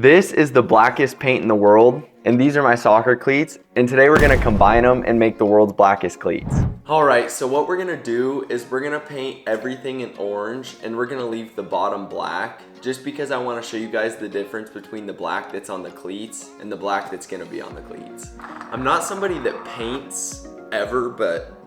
This is the blackest paint in the world, and these are my soccer cleats, and today we're gonna combine them and make the world's blackest cleats. All right, so what we're gonna do is we're gonna paint everything in orange, and we're gonna leave the bottom black, just because I wanna show you guys the difference between the black that's on the cleats and the black that's gonna be on the cleats. I'm not somebody that paints ever, but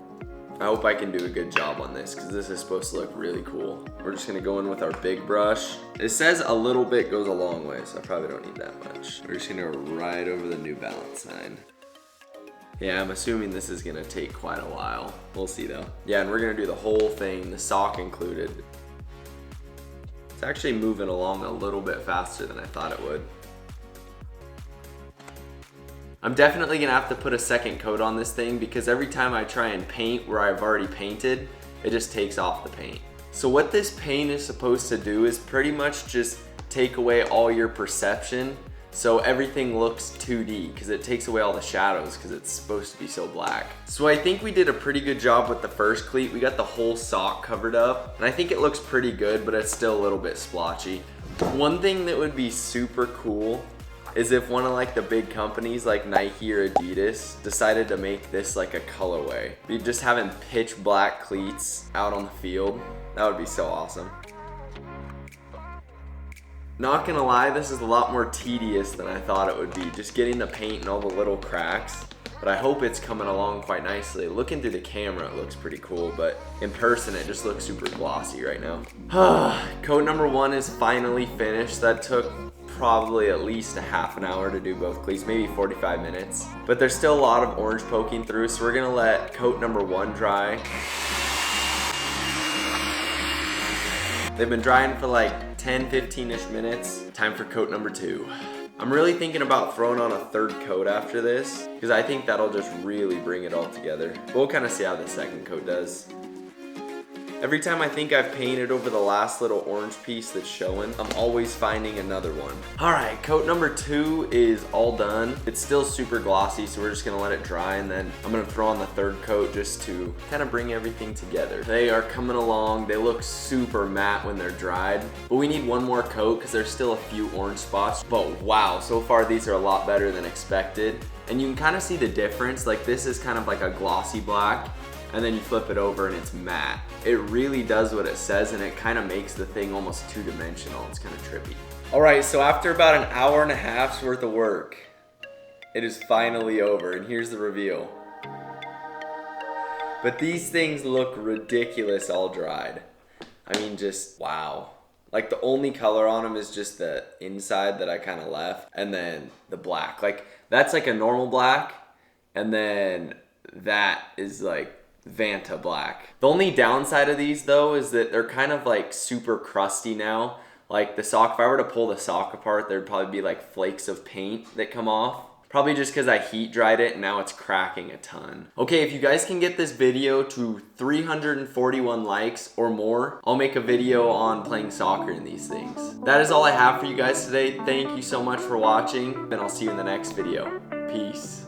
I hope I can do a good job on this because this is supposed to look really cool. We're just gonna go in with our big brush. It says a little bit goes a long way, so I probably don't need that much. We're just gonna ride over the New Balance sign. Yeah, I'm assuming this is gonna take quite a while. We'll see though. Yeah, and we're gonna do the whole thing, the sock included. It's actually moving along a little bit faster than I thought it would. I'm definitely gonna have to put a second coat on this thing because every time I try and paint where I've already painted, it just takes off the paint. So what this paint is supposed to do is pretty much just take away all your perception so everything looks 2D because it takes away all the shadows because it's supposed to be so black. So I think we did a pretty good job with the first cleat. We got the whole sock covered up and I think it looks pretty good, but it's still a little bit splotchy. One thing that would be super cool is if one of like the big companies like Nike or Adidas decided to make this like a colorway. Be just having pitch black cleats out on the field. That would be so awesome. Not gonna lie, this is a lot more tedious than I thought it would be, just getting the paint and all the little cracks. But I hope it's coming along quite nicely. Looking through the camera, it looks pretty cool, but in person, it just looks super glossy right now. Coat number 1 is finally finished. That took probably at least a half an hour to do both cleats, maybe 45 minutes. But there's still a lot of orange poking through, so we're gonna let coat number 1 dry. They've been drying for like 10, 15-ish minutes. Time for coat number 2. I'm really thinking about throwing on a third coat after this because I think that'll just really bring it all together. We'll kind of see how the second coat does. Every time I think I've painted over the last little orange piece that's showing, I'm always finding another one. All right, coat number 2 is all done. It's still super glossy, so we're just gonna let it dry, and then I'm gonna throw on the third coat just to kind of bring everything together. They are coming along. They look super matte when they're dried, but we need one more coat because there's still a few orange spots. But wow, so far these are a lot better than expected. And you can kind of see the difference. Like this is kind of like a glossy black, and then you flip it over and it's matte. It really does what it says, and it kind of makes the thing almost two-dimensional. It's kind of trippy. All right, so after about an hour and a half's worth of work, it is finally over, and here's the reveal. But these things look ridiculous all dried. I mean, just wow. Like the only color on them is just the inside that I kind of left, and then the black. Like that's like a normal black, and then that is like Vanta black. The only downside of these though is that they're kind of like super crusty now. Like the sock, if I were to pull the sock apart, there'd probably be like flakes of paint that come off. Probably just because I heat dried it and now it's cracking a ton. Okay, if you guys can get this video to 341 likes or more, I'll make a video on playing soccer in these things. That is all I have for you guys today. Thank you so much for watching, and I'll see you in the next video. Peace.